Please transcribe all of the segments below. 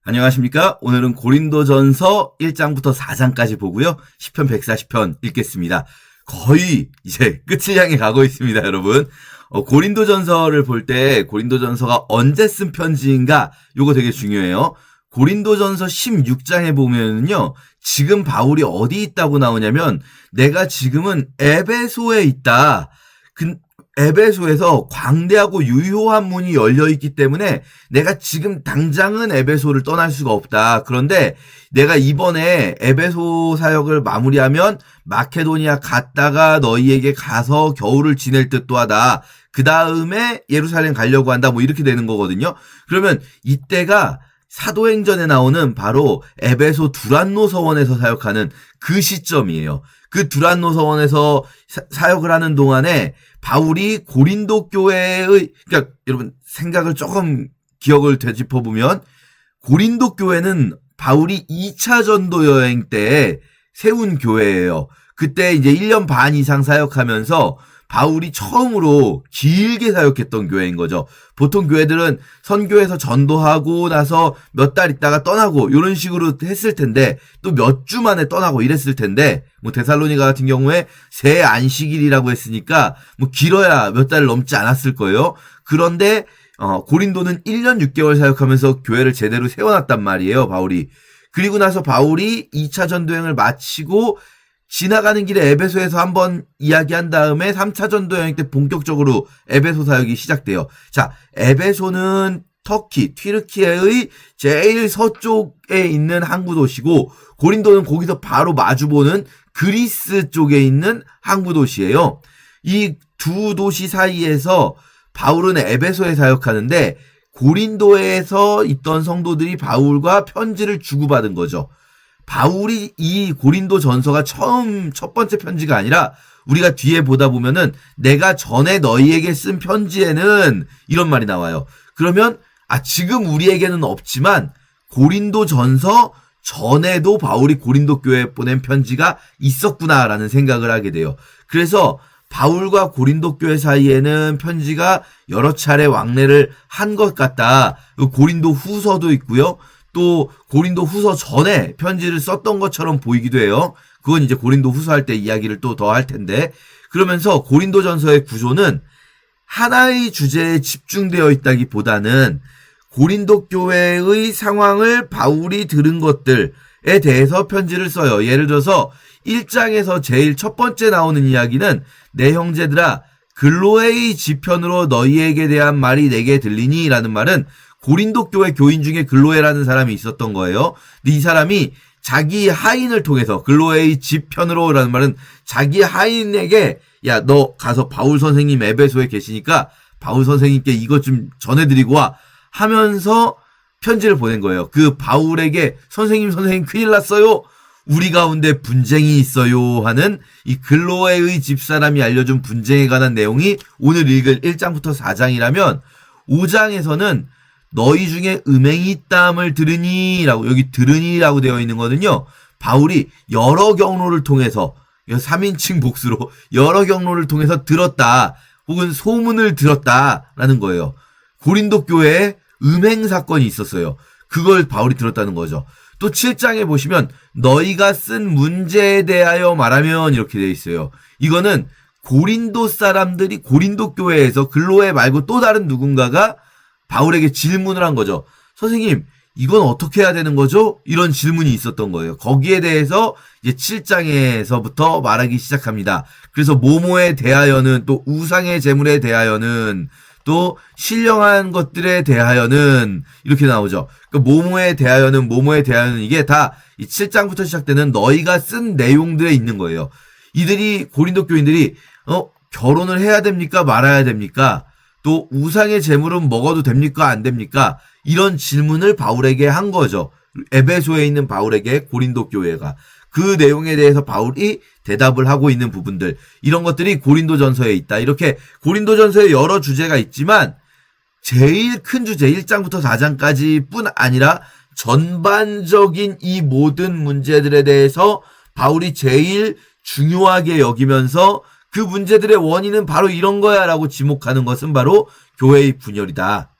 안녕하십니까? 오늘은 고린도전서 1장부터 4장까지 보고요. 시편 140편 읽겠습니다. 거의 이제 끝을 향해 가고 있습니다, 여러분. 고린도전서를 볼 때 고린도전서가 언제 쓴 편지인가? 요거 되게 중요해요. 고린도전서 16장에 보면은요. 지금 바울이 어디 있다고 나오냐면 내가 지금은 에베소에 있다. 에베소에서 광대하고 유효한 문이 열려있기 때문에 내가 지금 당장은 에베소를 떠날 수가 없다. 그런데 내가 이번에 에베소 사역을 마무리하면 마케도니아 갔다가 너희에게 가서 겨울을 지낼 듯도 하다. 그 다음에 예루살렘 가려고 한다. 뭐 이렇게 되는 거거든요. 그러면 이때가 사도행전에 나오는 바로 에베소 두란노 서원에서 사역하는 그 시점이에요. 그 두란노 서원에서 사역을 하는 동안에 바울이 고린도 교회의, 그러니까 여러분 생각을 조금 기억을 되짚어보면 고린도 교회는 바울이 2차 전도 여행 때 세운 교회예요. 그때 이제 1년 반 이상 사역하면서 바울이 처음으로 길게 사역했던 교회인 거죠. 보통 교회들은 선교에서 전도하고 나서 몇 달 있다가 떠나고 이런 식으로 했을 텐데 또 몇 주 만에 떠나고 이랬을 텐데 뭐 데살로니가 같은 경우에 새 안식일이라고 했으니까 뭐 길어야 몇 달을 넘지 않았을 거예요. 그런데 고린도는 1년 6개월 사역하면서 교회를 제대로 세워놨단 말이에요, 바울이. 그리고 나서 바울이 2차 전도여행을 마치고 지나가는 길에 에베소에서 한번 이야기한 다음에 3차 전도 여행 때 본격적으로 에베소 사역이 시작돼요. 자, 에베소는 터키, 튀르키예의 제일 서쪽에 있는 항구 도시고 고린도는 거기서 바로 마주보는 그리스 쪽에 있는 항구 도시예요. 이 두 도시 사이에서 바울은 에베소에 사역하는데 고린도에서 있던 성도들이 바울과 편지를 주고받은 거죠. 바울이 이 고린도 전서가 첫 번째 편지가 아니라 우리가 뒤에 보다 보면은 내가 전에 너희에게 쓴 편지에는 이런 말이 나와요. 그러면 지금 우리에게는 없지만 고린도 전서 전에도 바울이 고린도 교회에 보낸 편지가 있었구나라는 생각을 하게 돼요. 그래서 바울과 고린도 교회 사이에는 편지가 여러 차례 왕래를 한 것 같다. 고린도 후서도 있고요. 또 고린도 후서 전에 편지를 썼던 것처럼 보이기도 해요. 그건 이제 고린도 후서 할 때 이야기를 또 더 할 텐데, 그러면서 고린도 전서의 구조는 하나의 주제에 집중되어 있다기보다는 고린도 교회의 상황을 바울이 들은 것들에 대해서 편지를 써요. 예를 들어서 1장에서 제일 첫 번째 나오는 이야기는 내 형제들아 글로에의 지편으로 너희에게 대한 말이 내게 들리니 라는 말은 고린도 교회 교인 중에 글로에라는 사람이 있었던 거예요. 근데 이 사람이 자기 하인을 통해서 글로에의 집편으로 라는 말은 자기 하인에게 야, 너 가서 바울 선생님 에베소에 계시니까 바울 선생님께 이것 좀 전해드리고 와 하면서 편지를 보낸 거예요. 그 바울에게 선생님 큰일 났어요. 우리 가운데 분쟁이 있어요 하는 이 글로에의 집사람이 알려준 분쟁에 관한 내용이 오늘 읽을 1장부터 4장이라면 5장에서는 너희 중에 음행이 있다함을 들으니라고, 여기 들으니라고 되어 있는 거는요, 바울이 여러 경로를 통해서 3인칭 복수로 여러 경로를 통해서 들었다 혹은 소문을 들었다라는 거예요. 고린도 교회에 음행 사건이 있었어요. 그걸 바울이 들었다는 거죠. 또 7장에 보시면 너희가 쓴 문제에 대하여 말하면 이렇게 되어 있어요. 이거는 고린도 사람들이 고린도 교회에서 글로에 말고 또 다른 누군가가 바울에게 질문을 한 거죠. 선생님, 이건 어떻게 해야 되는 거죠? 이런 질문이 있었던 거예요. 거기에 대해서 이제 7장에서부터 말하기 시작합니다. 그래서 모모에 대하여는, 또 우상의 제물에 대하여는, 또 신령한 것들에 대하여는 이렇게 나오죠. 그러니까 모모에 대하여는 이게 다 이 7장부터 시작되는 너희가 쓴 내용들에 있는 거예요. 이들이 고린도 교인들이 결혼을 해야 됩니까? 말아야 됩니까? 또 우상의 제물은 먹어도 됩니까? 안 됩니까? 이런 질문을 바울에게 한 거죠. 에베소에 있는 바울에게 고린도 교회가. 그 내용에 대해서 바울이 대답을 하고 있는 부분들, 이런 것들이 고린도전서에 있다. 이렇게 고린도전서에 여러 주제가 있지만 제일 큰 주제 1장부터 4장까지 뿐 아니라 전반적인 이 모든 문제들에 대해서 바울이 제일 중요하게 여기면서 그 문제들의 원인은 바로 이런 거야 라고 지목하는 것은 바로 교회의 분열이다.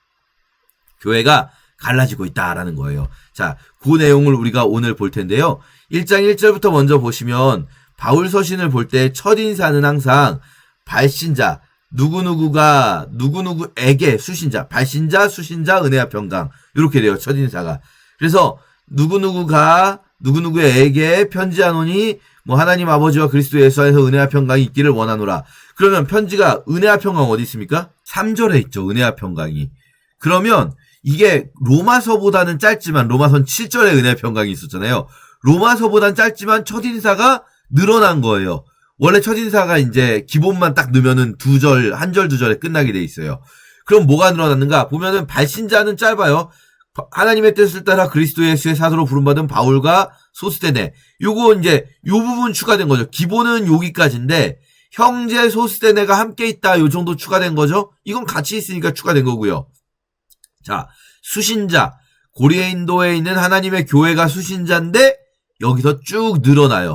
교회가 갈라지고 있다라는 거예요. 자, 그 내용을 우리가 오늘 볼 텐데요. 1장 1절부터 먼저 보시면 바울 서신을 볼 때 첫인사는 항상 발신자, 누구누구가 누구누구에게 수신자, 발신자, 수신자, 은혜와 평강 이렇게 돼요. 첫인사가. 그래서 누구누구가 누구누구에게 편지하노니 뭐 하나님 아버지와 그리스도 예수 안에서 은혜와 평강이 있기를 원하노라. 그러면 편지가 은혜와 평강 어디 있습니까? 3절에 있죠. 은혜와 평강이. 그러면 이게 로마서보다는 짧지만 로마서는 7절에 은혜와 평강이 있었잖아요. 로마서보다는 짧지만 첫인사가 늘어난 거예요. 원래 첫인사가 이제 기본만 딱 넣으면은 2절, 1절, 2절에 끝나게 돼 있어요. 그럼 뭐가 늘어났는가? 보면은 발신자는 짧아요. 하나님의 뜻을 따라 그리스도 예수의 사도로 부름받은 바울과 소스데네. 요거 이제 요 부분 추가된 거죠. 기본은 여기까지인데 형제 소스데네가 함께 있다. 요 정도 추가된 거죠. 이건 같이 있으니까 추가된 거고요. 자, 수신자. 고린도에 있는 하나님의 교회가 수신자인데 여기서 쭉 늘어나요.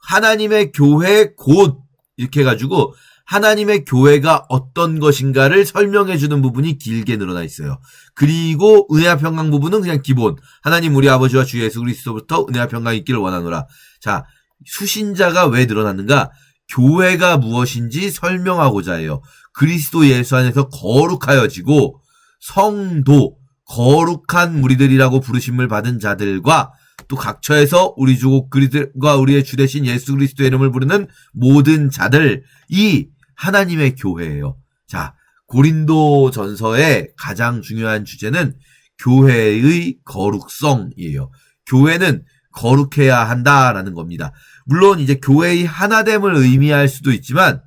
하나님의 교회 곧 이렇게 해가지고 하나님의 교회가 어떤 것인가를 설명해주는 부분이 길게 늘어나 있어요. 그리고 은혜와 평강 부분은 그냥 기본. 하나님 우리 아버지와 주 예수 그리스도부터 은혜와 평강이 있기를 원하노라. 자, 수신자가 왜 늘어났는가? 교회가 무엇인지 설명하고자 해요. 그리스도 예수 안에서 거룩하여지고 성도, 거룩한 무리들이라고 부르심을 받은 자들과 또 각처에서 우리 주 그리스도가 우리의 주 대신 예수 그리스도의 이름을 부르는 모든 자들이 하나님의 교회예요. 자, 고린도 전서의 가장 중요한 주제는 교회의 거룩성이에요. 교회는 거룩해야 한다라는 겁니다. 물론 이제 교회의 하나됨을 의미할 수도 있지만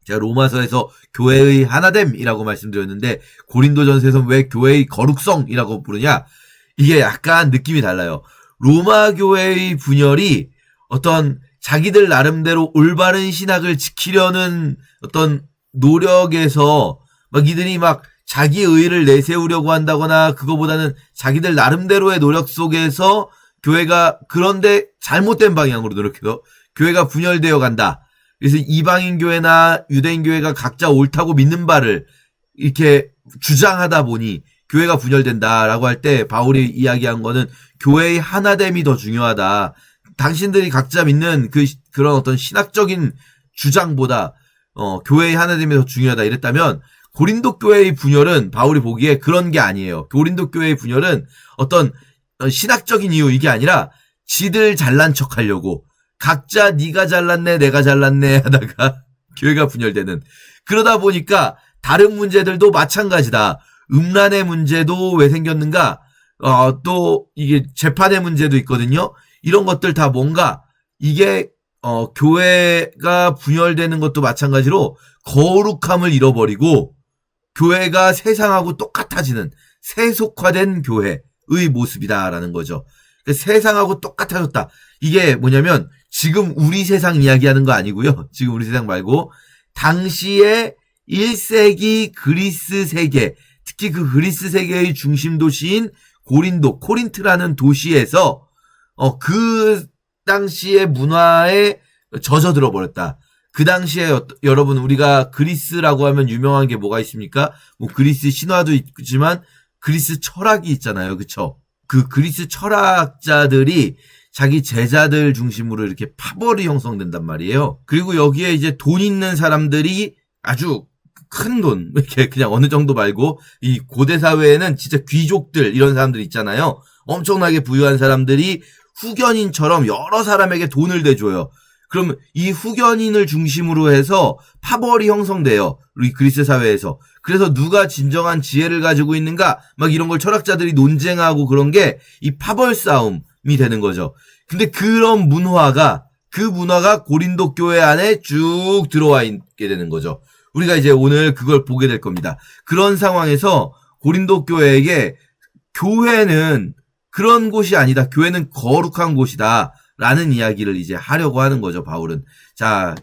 제가 로마서에서 교회의 하나됨이라고 말씀드렸는데 고린도전서에서 왜 교회의 거룩성이라고 부르냐? 이게 약간 느낌이 달라요. 로마 교회의 분열이 어떤 자기들 나름대로 올바른 신학을 지키려는 어떤 노력에서 막 이들이 막 자기 의의를 내세우려고 한다거나 그거보다는 자기들 나름대로의 노력 속에서 교회가 그런데 잘못된 방향으로 노력해서 교회가 분열되어 간다. 그래서 이방인 교회나 유대인 교회가 각자 옳다고 믿는 바를 이렇게 주장하다 보니 교회가 분열된다라고 할 때 바울이 이야기한 거는 교회의 하나됨이 더 중요하다. 당신들이 각자 믿는 그런 어떤 신학적인 주장보다 교회의 하나됨이 더 중요하다 이랬다면 고린도 교회의 분열은 바울이 보기에 그런 게 아니에요. 고린도 교회의 분열은 어떤 신학적인 이유 이게 아니라 지들 잘난 척 하려고 각자 네가 잘났네 내가 잘났네 하다가 교회가 분열되는 그러다 보니까 다른 문제들도 마찬가지다. 음란의 문제도 왜 생겼는가? 또 이게 재판의 문제도 있거든요. 이런 것들 다 뭔가 이게 교회가 분열되는 것도 마찬가지로 거룩함을 잃어버리고 교회가 세상하고 똑같아지는 세속화된 교회의 모습이다라는 거죠. 세상하고 똑같아졌다. 이게 뭐냐면 지금 우리 세상 이야기하는 거 아니고요. 지금 우리 세상 말고 당시에 1세기 그리스 세계, 특히 그 그리스 세계의 중심 도시인 코린트라는 도시에서 그 당시의 문화에 젖어들어 버렸다. 그 당시에 여러분 우리가 그리스라고 하면 유명한 게 뭐가 있습니까? 뭐 그리스 신화도 있지만 그리스 철학이 있잖아요. 그쵸? 그 그리스 철학자들이 자기 제자들 중심으로 이렇게 파벌이 형성된단 말이에요. 그리고 여기에 이제 돈 있는 사람들이 아주 큰 돈, 이렇게 그냥 어느 정도 말고 이 고대 사회에는 진짜 귀족들 이런 사람들 있잖아요. 엄청나게 부유한 사람들이 후견인처럼 여러 사람에게 돈을 대줘요. 그럼 이 후견인을 중심으로 해서 파벌이 형성돼요. 우리 그리스 사회에서. 그래서 누가 진정한 지혜를 가지고 있는가 막 이런 걸 철학자들이 논쟁하고 그런 게 이 파벌 싸움이 되는 거죠. 근데 그런 문화가 고린도 교회 안에 쭉 들어와 있게 되는 거죠. 우리가 이제 오늘 그걸 보게 될 겁니다. 그런 상황에서 고린도 교회에게 교회는 그런 곳이 아니다. 교회는 거룩한 곳이다. 라는 이야기를 이제 하려고 하는 거죠, 바울은. 자,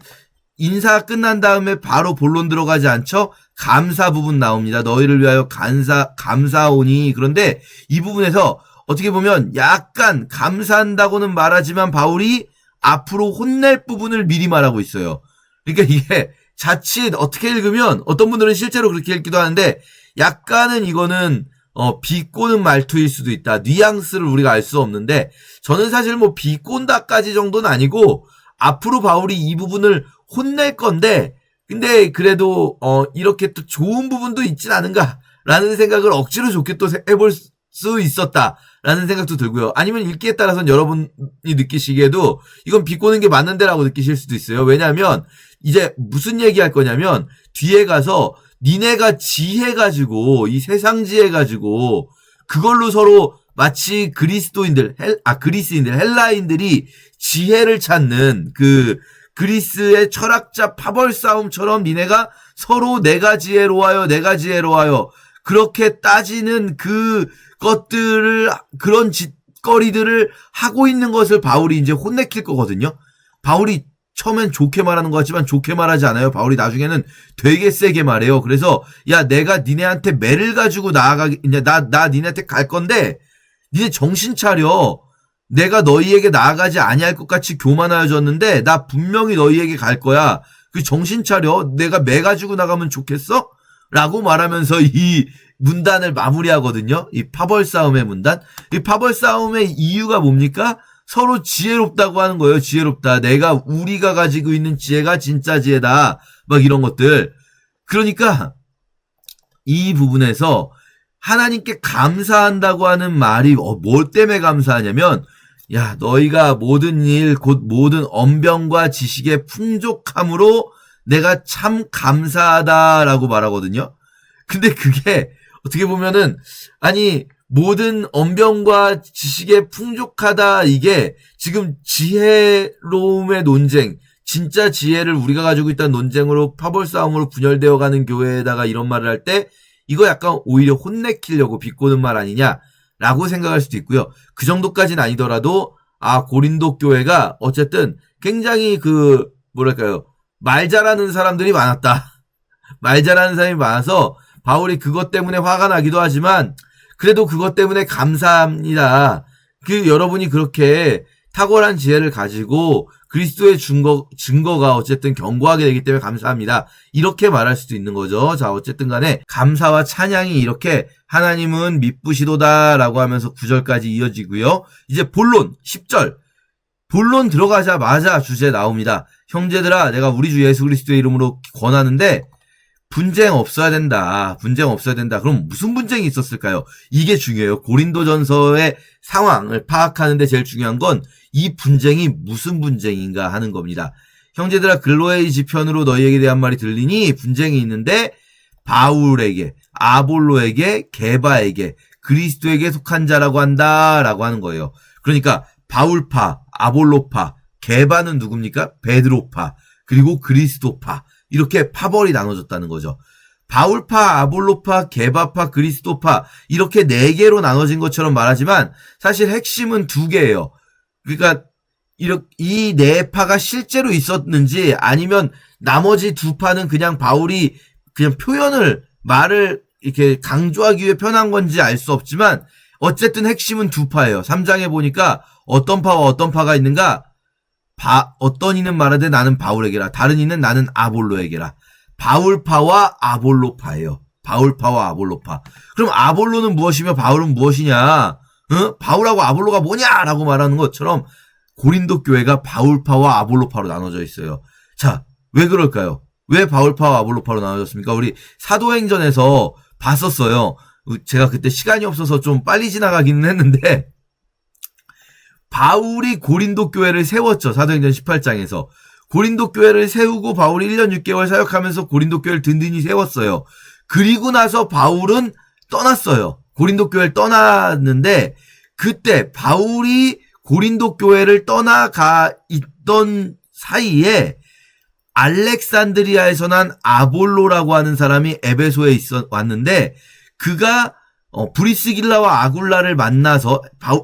인사 끝난 다음에 바로 본론 들어가지 않죠? 감사 부분 나옵니다. 너희를 위하여 감사오니. 그런데 이 부분에서 어떻게 보면 약간 감사한다고는 말하지만 바울이 앞으로 혼낼 부분을 미리 말하고 있어요. 그러니까 이게 자칫 어떻게 읽으면 어떤 분들은 실제로 그렇게 읽기도 하는데 약간은 이거는 비꼬는 말투일 수도 있다. 뉘앙스를 우리가 알 수 없는데, 저는 사실 뭐 비꼰다까지 정도는 아니고, 앞으로 바울이 이 부분을 혼낼 건데, 근데 그래도, 이렇게 또 좋은 부분도 있진 않은가라는 생각을 억지로 좋게 또 해볼 수 있었다라는 생각도 들고요. 아니면 읽기에 따라서는 여러분이 느끼시기에도 이건 비꼬는 게 맞는데라고 느끼실 수도 있어요. 왜냐하면 이제 무슨 얘기할 거냐면 뒤에 가서 니네가 지혜 가지고 이 세상 지혜 가지고 그걸로 서로 마치 그리스인들 헬라인들이 지혜를 찾는 그 그리스의 철학자 파벌 싸움처럼 니네가 서로 내가 지혜로워요 그렇게 따지는 그것들을 그런 짓거리들을 하고 있는 것을 바울이 이제 혼내킬 거거든요. 바울이 처음엔 좋게 말하는 것 같지만 좋게 말하지 않아요. 바울이 나중에는 되게 세게 말해요. 그래서 야 내가 니네한테 매를 가지고 이제 나 니네한테 갈 건데 니네 정신 차려. 내가 너희에게 나아가지 아니할 것 같이 교만하여졌는데 나 분명히 너희에게 갈 거야. 그 정신 차려. 내가 매 가지고 나가면 좋겠어? 라고 말하면서 이 문단을 마무리하거든요. 이 파벌 싸움의 문단. 이 파벌 싸움의 이유가 뭡니까? 서로 지혜롭다고 하는 거예요. 지혜롭다. 우리가 가지고 있는 지혜가 진짜 지혜다. 막 이런 것들. 그러니까 이 부분에서 하나님께 감사한다고 하는 말이 뭐 때문에 감사하냐면 야 너희가 모든 일 곧 모든 언변과 지식의 풍족함으로 내가 참 감사하다라고 말하거든요. 근데 그게 어떻게 보면은 아니 모든 언변과 지식의 풍족하다 이게 지금 지혜로움의 논쟁 진짜 지혜를 우리가 가지고 있다는 논쟁으로 파벌 싸움으로 분열되어 가는 교회에다가 이런 말을 할 때 이거 약간 오히려 혼내키려고 비꼬는 말 아니냐라고 생각할 수도 있고요. 그 정도까지는 아니더라도 고린도 교회가 어쨌든 굉장히 뭐랄까요 말 잘하는 사람들이 많았다. 말 잘하는 사람이 많아서 바울이 그것 때문에 화가 나기도 하지만 그래도 그것 때문에 감사합니다. 여러분이 그렇게 탁월한 지혜를 가지고 그리스도의 증거가 어쨌든 견고하게 되기 때문에 감사합니다. 이렇게 말할 수도 있는 거죠. 자, 어쨌든 간에 감사와 찬양이 이렇게 하나님은 미쁘시도다라고 하면서 9절까지 이어지고요. 이제 본론 10절. 본론 들어가자마자 주제 나옵니다. 형제들아 내가 우리 주 예수 그리스도의 이름으로 권하는데 분쟁 없어야 된다. 분쟁 없어야 된다. 그럼 무슨 분쟁이 있었을까요? 이게 중요해요. 고린도전서의 상황을 파악하는데 제일 중요한 건 이 분쟁이 무슨 분쟁인가 하는 겁니다. 형제들아 글로에이 지편으로 너희에게 대한 말이 들리니 분쟁이 있는데 바울에게, 아볼로에게, 게바에게, 그리스도에게 속한 자라고 한다라고 하는 거예요. 그러니까 바울파, 아볼로파, 게바는 누굽니까? 베드로파, 그리고 그리스도파. 이렇게 파벌이 나눠졌다는 거죠. 바울파, 아볼로파, 게바파, 그리스도파 이렇게 4개로 나눠진 것처럼 말하지만 사실 핵심은 2개예요. 그러니까 이 4파가 실제로 있었는지 아니면 나머지 2파는 그냥 바울이 그냥 말을 이렇게 강조하기 위해 편한 건지 알 수 없지만 어쨌든 핵심은 2파예요. 3장에 보니까 어떤 파와 어떤 파가 있는가? 어떤 이는 말하되 나는 바울에게라. 다른 이는 나는 아볼로에게라. 바울파와 아볼로파예요. 바울파와 아볼로파. 그럼 아볼로는 무엇이며 바울은 무엇이냐? 바울하고 아볼로가 뭐냐라고 말하는 것처럼 고린도 교회가 바울파와 아볼로파로 나눠져 있어요. 자, 왜 그럴까요? 왜 바울파와 아볼로파로 나눠졌습니까? 우리 사도행전에서 봤었어요. 제가 그때 시간이 없어서 좀 빨리 지나가기는 했는데 바울이 고린도 교회를 세웠죠. 사도행전 18장에서. 고린도 교회를 세우고 바울이 1년 6개월 사역하면서 고린도 교회를 든든히 세웠어요. 그리고 나서 바울은 떠났어요. 고린도 교회를 떠났는데 그때 바울이 고린도 교회를 떠나가 있던 사이에 알렉산드리아에서 난 아볼로라고 하는 사람이 에베소에 왔는데 그가 브리스길라와 아굴라를 만나서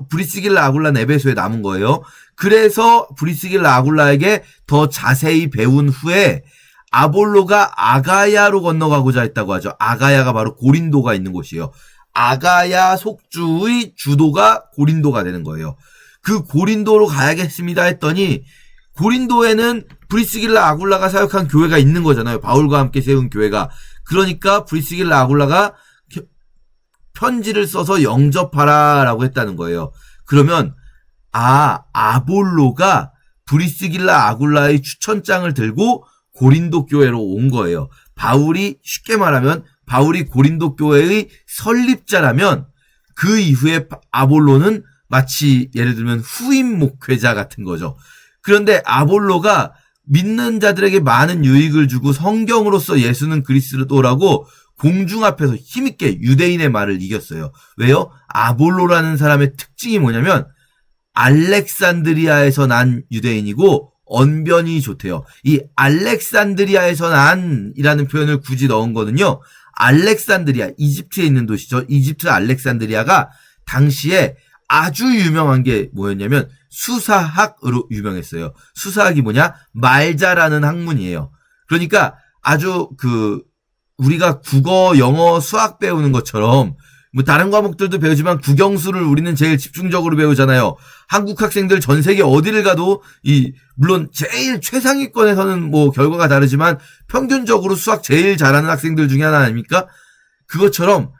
브리스길라 아굴라는 에베소에 남은 거예요. 그래서 브리스길라 아굴라에게 더 자세히 배운 후에 아볼로가 아가야로 건너가고자 했다고 하죠. 아가야가 바로 고린도가 있는 곳이에요. 아가야 속주의 주도가 고린도가 되는 거예요. 그 고린도로 가야겠습니다 했더니 고린도에는 브리스길라 아굴라가 사역한 교회가 있는 거잖아요. 바울과 함께 세운 교회가. 그러니까 브리스길라 아굴라가 편지를 써서 영접하라라고 했다는 거예요. 그러면 아볼로가 브리스길라 아굴라의 추천장을 들고 고린도 교회로 온 거예요. 바울이 쉽게 말하면 바울이 고린도 교회의 설립자라면 그 이후에 아볼로는 마치 예를 들면 후임 목회자 같은 거죠. 그런데 아볼로가 믿는 자들에게 많은 유익을 주고 성경으로서 예수는 그리스도라고 공중 앞에서 힘있게 유대인의 말을 이겼어요. 왜요? 아볼로라는 사람의 특징이 뭐냐면 알렉산드리아에서 난 유대인이고 언변이 좋대요. 이 알렉산드리아에서 난이라는 표현을 굳이 넣은 거는요. 알렉산드리아, 이집트에 있는 도시죠. 이집트 알렉산드리아가 당시에 아주 유명한 게 뭐였냐면 수사학으로 유명했어요. 수사학이 뭐냐? 말 잘하는 학문이에요. 그러니까 아주 우리가 국어, 영어, 수학 배우는 것처럼 뭐 다른 과목들도 배우지만 국영수를 우리는 제일 집중적으로 배우잖아요. 한국 학생들 전 세계 어디를 가도 물론 제일 최상위권에서는 뭐 결과가 다르지만 평균적으로 수학 제일 잘하는 학생들 중에 하나 아닙니까? 그것처럼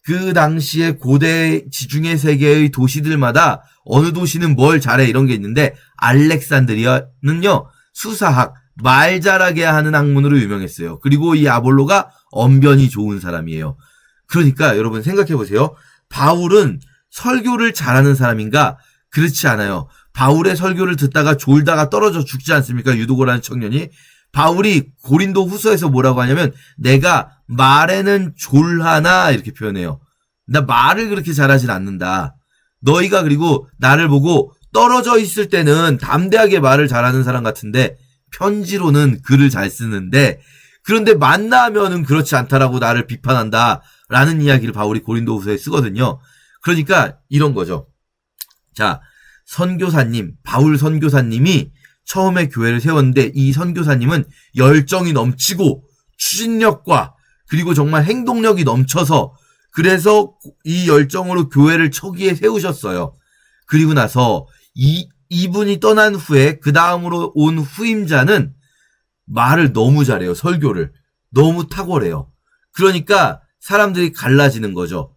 그 당시에 고대 지중해 세계의 도시들마다 어느 도시는 뭘 잘해 이런 게 있는데 알렉산드리아는요 수사학, 말 잘하게 하는 학문으로 유명했어요. 그리고 이 아볼로가 언변이 좋은 사람이에요. 그러니까 여러분 생각해보세요. 바울은 설교를 잘하는 사람인가? 그렇지 않아요. 바울의 설교를 듣다가 졸다가 떨어져 죽지 않습니까? 유도고라는 청년이. 바울이 고린도 후서에서 뭐라고 하냐면 내가 말에는 졸하나 이렇게 표현해요. 나 말을 그렇게 잘하진 않는다. 너희가 그리고 나를 보고 떨어져 있을 때는 담대하게 말을 잘하는 사람 같은데 편지로는 글을 잘 쓰는데 그런데 만나면은 그렇지 않다라고 나를 비판한다. 라는 이야기를 바울이 고린도 후서에 쓰거든요. 그러니까 이런 거죠. 자, 바울 선교사님이 처음에 교회를 세웠는데 이 선교사님은 열정이 넘치고 추진력과 그리고 정말 행동력이 넘쳐서 그래서 이 열정으로 교회를 초기에 세우셨어요. 그리고 나서 이분이 떠난 후에 그 다음으로 온 후임자는 말을 너무 잘해요. 설교를. 너무 탁월해요. 그러니까 사람들이 갈라지는 거죠.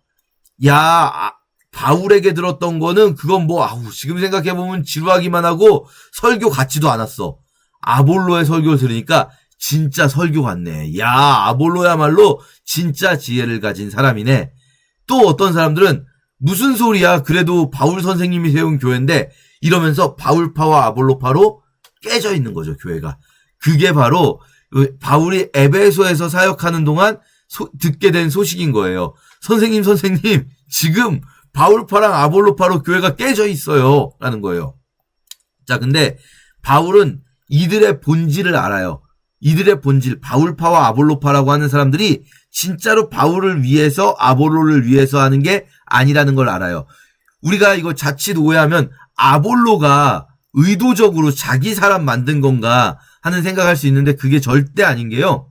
바울에게 들었던 거는 그건 지금 생각해보면 지루하기만 하고 설교 같지도 않았어. 아볼로의 설교를 들으니까 진짜 설교 같네. 아볼로야말로 진짜 지혜를 가진 사람이네. 또 어떤 사람들은 무슨 소리야. 그래도 바울 선생님이 세운 교회인데 이러면서 바울파와 아볼로파로 깨져 있는 거죠. 교회가. 그게 바로 바울이 에베소에서 사역하는 동안 듣게 된 소식인 거예요. 선생님 지금 바울파랑 아볼로파로 교회가 깨져 있어요 라는 거예요. 자, 근데 바울은 이들의 본질을 알아요. 이들의 본질, 바울파와 아볼로파라고 하는 사람들이 진짜로 바울을 위해서 아볼로를 위해서 하는 게 아니라는 걸 알아요. 우리가 이거 자칫 오해하면 아볼로가 의도적으로 자기 사람 만든 건가 하는 생각할 수 있는데 그게 절대 아닌 게요.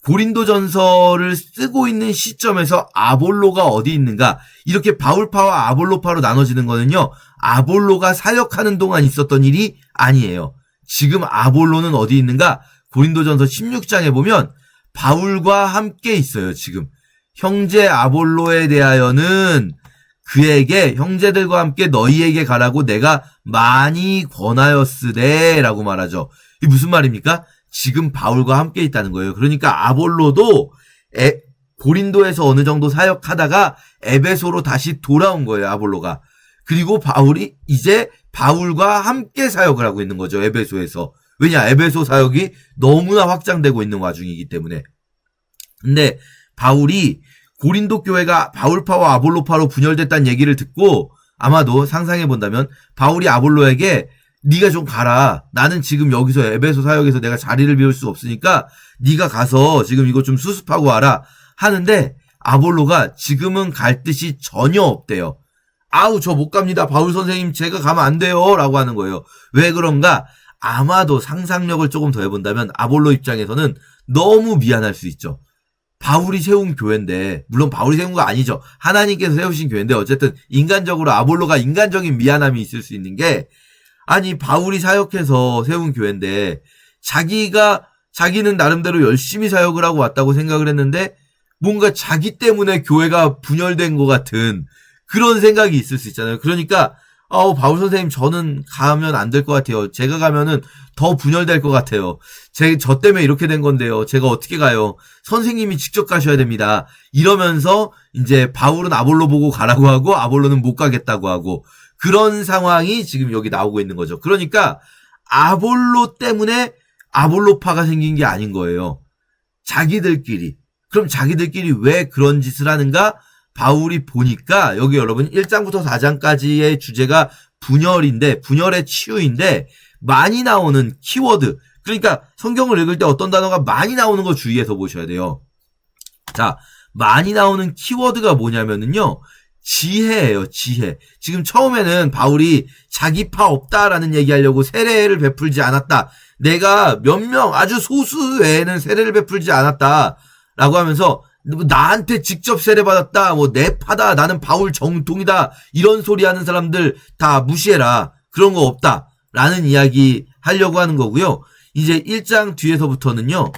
고린도전서를 쓰고 있는 시점에서 아볼로가 어디 있는가 이렇게 바울파와 아볼로파로 나눠지는 거는요. 아볼로가 사역하는 동안 있었던 일이 아니에요. 지금 아볼로는 어디 있는가? 고린도전서 16장에 보면 바울과 함께 있어요. 지금 형제 아볼로에 대하여는 그에게 형제들과 함께 너희에게 가라고 내가 많이 권하였으되 라고 말하죠. 이게 무슨 말입니까? 지금 바울과 함께 있다는 거예요. 그러니까 아볼로도 고린도에서 어느 정도 사역하다가 에베소로 다시 돌아온 거예요. 아볼로가. 그리고 바울이 이제 바울과 함께 사역을 하고 있는 거죠. 에베소에서. 왜냐? 에베소 사역이 너무나 확장되고 있는 와중이기 때문에. 근데 바울이 고린도 교회가 바울파와 아볼로파로 분열됐다는 얘기를 듣고 아마도 상상해 본다면 바울이 아볼로에게 네가 좀 가라. 나는 지금 여기서 에베소 사역에서 내가 자리를 비울 수 없으니까 네가 가서 지금 이거 좀 수습하고 와라 하는데 아볼로가 지금은 갈 뜻이 전혀 없대요. 저 못 갑니다. 바울 선생님 제가 가면 안 돼요 라고 하는 거예요. 왜 그런가? 아마도 상상력을 조금 더 해본다면 아볼로 입장에서는 너무 미안할 수 있죠. 바울이 세운 교회인데 물론 바울이 세운 거 아니죠. 하나님께서 세우신 교회인데 어쨌든 인간적으로 아볼로가 인간적인 미안함이 있을 수 있는 게 아니 바울이 사역해서 세운 교회인데 자기는 나름대로 열심히 사역을 하고 왔다고 생각을 했는데 뭔가 자기 때문에 교회가 분열된 것 같은 그런 생각이 있을 수 있잖아요. 그러니까 바울 선생님 저는 가면 안 될 것 같아요. 제가 가면은 더 분열될 것 같아요. 저 때문에 이렇게 된 건데요. 제가 어떻게 가요? 선생님이 직접 가셔야 됩니다. 이러면서 이제 바울은 아볼로 보고 가라고 하고 아볼로는 못 가겠다고 하고 그런 상황이 지금 여기 나오고 있는 거죠. 그러니까 아볼로 때문에 아볼로파가 생긴 게 아닌 거예요. 자기들끼리. 그럼 자기들끼리 왜 그런 짓을 하는가? 바울이 보니까 여기 여러분 1장부터 4장까지의 주제가 분열인데 분열의 치유인데 많이 나오는 키워드. 그러니까 성경을 읽을 때 어떤 단어가 많이 나오는 거 주의해서 보셔야 돼요. 자, 많이 나오는 키워드가 뭐냐면은요. 지혜예요, 지혜. 지금 처음에는 바울이 자기 파 없다라는 얘기하려고 세례를 베풀지 않았다. 내가 몇 명, 아주 소수 외에는 세례를 베풀지 않았다. 라고 하면서 나한테 직접 세례받았다. 내 파다. 나는 바울 정통이다. 이런 소리 하는 사람들 다 무시해라. 그런 거 없다. 라는 이야기 하려고 하는 거고요. 이제 1장 뒤에서부터는요.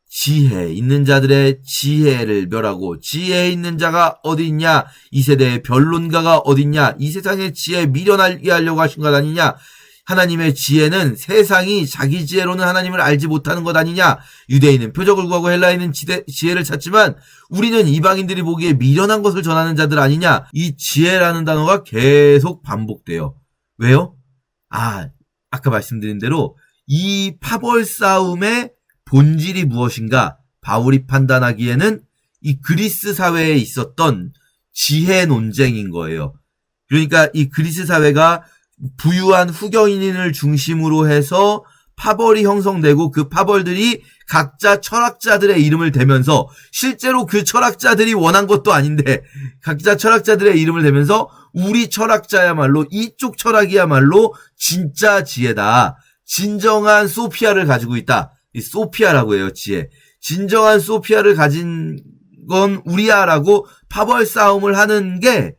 지혜 있는 자들의 지혜를 멸하고 지혜 있는 자가 어디 있냐? 이 세대의 변론가가 어디 있냐? 이 세상의 지혜 미련하게 하려고 하신 것 아니냐? 하나님의 지혜는 세상이 자기 지혜로는 하나님을 알지 못하는 것 아니냐? 유대인은 표적을 구하고 헬라인은 지혜를 찾지만 우리는 이방인들이 보기에 미련한 것을 전하는 자들 아니냐? 이 지혜라는 단어가 계속 반복돼요. 왜요? 아까 말씀드린 대로 이 파벌 싸움의 본질이 무엇인가? 바울이 판단하기에는 이 그리스 사회에 있었던 지혜 논쟁인 거예요. 그러니까 이 그리스 사회가 부유한 후견인을 중심으로 해서 파벌이 형성되고 그 파벌들이 각자 철학자들의 이름을 대면서 실제로 그 철학자들이 원한 것도 아닌데 각자 철학자들의 이름을 대면서 우리 철학자야말로 이쪽 철학이야말로 진짜 지혜다. 진정한 소피아를 가지고 있다. 이 소피아라고 해요, 지혜. 진정한 소피아를 가진 건 우리야라고 파벌 싸움을 하는 게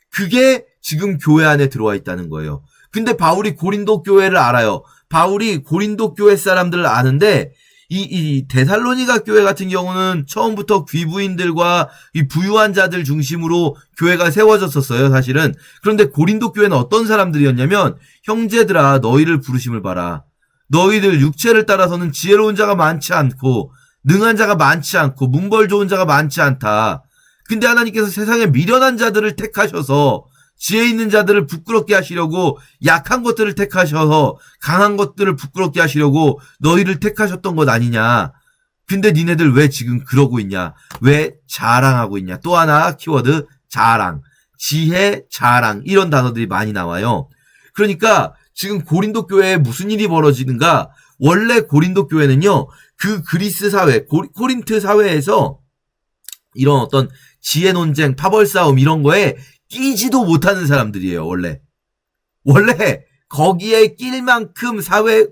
그게 지금 교회 안에 들어와 있다는 거예요. 근데 바울이 고린도 교회를 알아요. 바울이 고린도 교회 사람들을 아는데 이 데살로니가 교회 같은 경우는 처음부터 귀부인들과 이 부유한 자들 중심으로 교회가 세워졌었어요, 사실은. 그런데 고린도 교회는 어떤 사람들이었냐면 형제들아 너희를 부르심을 봐라. 너희들 육체를 따라서는 지혜로운 자가 많지 않고 능한 자가 많지 않고 문벌 좋은 자가 많지 않다. 근데 하나님께서 세상에 미련한 자들을 택하셔서 지혜 있는 자들을 부끄럽게 하시려고 약한 것들을 택하셔서 강한 것들을 부끄럽게 하시려고 너희를 택하셨던 것 아니냐. 근데 니네들 왜 지금 그러고 있냐. 왜 자랑하고 있냐. 또 하나 키워드 자랑. 지혜, 자랑 이런 단어들이 많이 나와요. 그러니까 지금 고린도 교회에 무슨 일이 벌어지는가. 원래 고린도 교회는요. 그 그리스 사회, 코린트 사회에서 이런 어떤 지혜 논쟁, 파벌 싸움 이런 거에 끼지도 못하는 사람들이에요, 원래. 원래 거기에 낄 만큼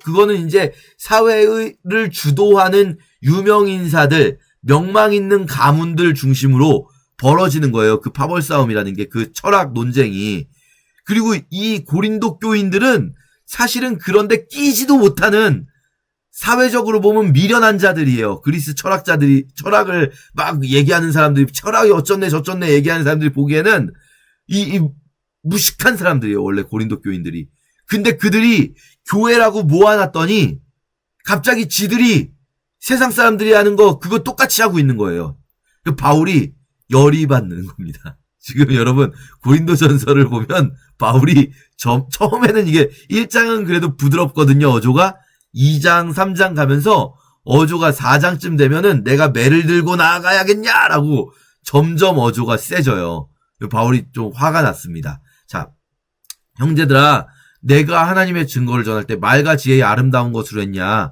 그거는 이제 사회를 주도하는 유명 인사들, 명망 있는 가문들 중심으로 벌어지는 거예요. 그 파벌 싸움이라는 게, 그 철학 논쟁이. 그리고 이 고린도 교인들은 사실은 그런데 끼지도 못하는 사회적으로 보면 미련한 자들이에요. 그리스 철학자들이, 철학을 막 얘기하는 사람들이, 철학이 어쩌네 저쩌네 얘기하는 사람들이 보기에는 이 무식한 사람들이에요, 원래 고린도 교인들이. 근데 그들이 교회라고 모아놨더니 갑자기 지들이 세상 사람들이 하는 거 그거 똑같이 하고 있는 거예요. 그 바울이 열이 받는 겁니다. 지금 여러분 고린도전서를 보면 바울이 처음에는 이게 1장은 그래도 부드럽거든요, 어조가. 2장, 3장 가면서 어조가 4장쯤 되면은 내가 매를 들고 나아가야겠냐라고 점점 어조가 세져요. 바울이 좀 화가 났습니다. 자, 형제들아, 내가 하나님의 증거를 전할 때 말과 지혜의 아름다운 것으로 했냐?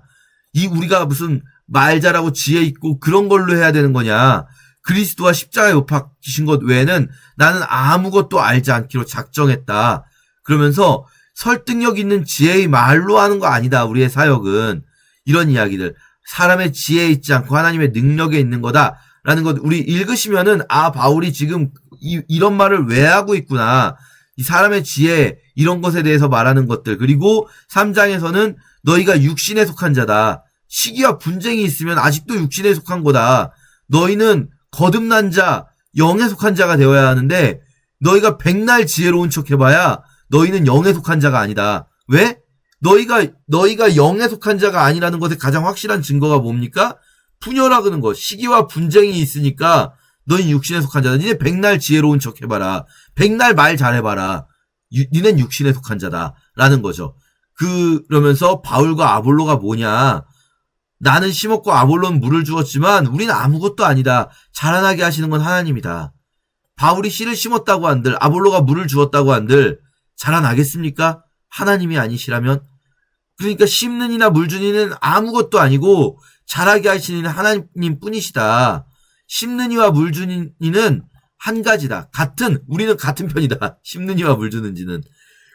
우리가 무슨 말 잘하고 지혜 있고 그런 걸로 해야 되는 거냐? 그리스도와 십자가에 못 박히신 것 외에는 나는 아무것도 알지 않기로 작정했다. 그러면서 설득력 있는 지혜의 말로 하는 거 아니다. 우리의 사역은. 이런 이야기들. 사람의 지혜에 있지 않고 하나님의 능력에 있는 거다라는 것 우리 읽으시면은 바울이 지금 이런 말을 왜 하고 있구나. 이 사람의 지혜 이런 것에 대해서 말하는 것들. 그리고 3장에서는 너희가 육신에 속한 자다. 시기와 분쟁이 있으면 아직도 육신에 속한 거다. 너희는 거듭난 자, 영에 속한 자가 되어야 하는데 너희가 백날 지혜로운 척 해봐야 너희는 영에 속한 자가 아니다. 왜? 너희가 영에 속한 자가 아니라는 것의 가장 확실한 증거가 뭡니까? 분열하는 것, 시기와 분쟁이 있으니까 너희 육신에 속한 자다. 니네 백날 지혜로운 척 해봐라. 백날 말 잘해봐라. 니넨 육신에 속한 자다. 라는 거죠. 그러면서 바울과 아볼로가 뭐냐. 나는 심었고 아볼로는 물을 주었지만 우리는 아무것도 아니다. 자라나게 하시는 건 하나님이다. 바울이 씨를 심었다고 한들, 아볼로가 물을 주었다고 한들 자라나겠습니까? 하나님이 아니시라면? 그러니까 심는 이나 물 주는 이는 아무것도 아니고 자라게 하시는 이는 하나님 뿐이시다. 심는 이와 물 주는 이는 한 가지다. 우리는 같은 편이다. 심는 이와 물 주는 이는.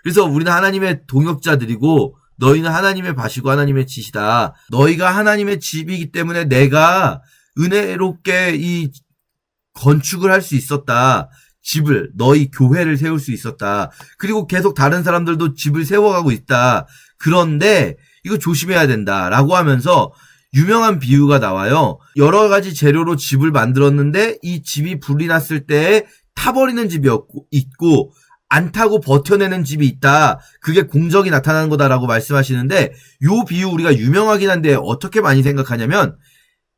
그래서 우리는 하나님의 동역자들이고 너희는 하나님의 밭이고 하나님의 집이다. 너희가 하나님의 집이기 때문에 내가 은혜롭게 이 건축을 할 수 있었다. 너희 교회를 세울 수 있었다. 그리고 계속 다른 사람들도 집을 세워가고 있다. 그런데 이거 조심해야 된다라고 하면서 유명한 비유가 나와요. 여러 가지 재료로 집을 만들었는데 이 집이 불이 났을 때 타버리는 집이 있고 안 타고 버텨내는 집이 있다. 그게 공적이 나타나는 거다라고 말씀하시는데 요 비유 우리가 유명하긴 한데 어떻게 많이 생각하냐면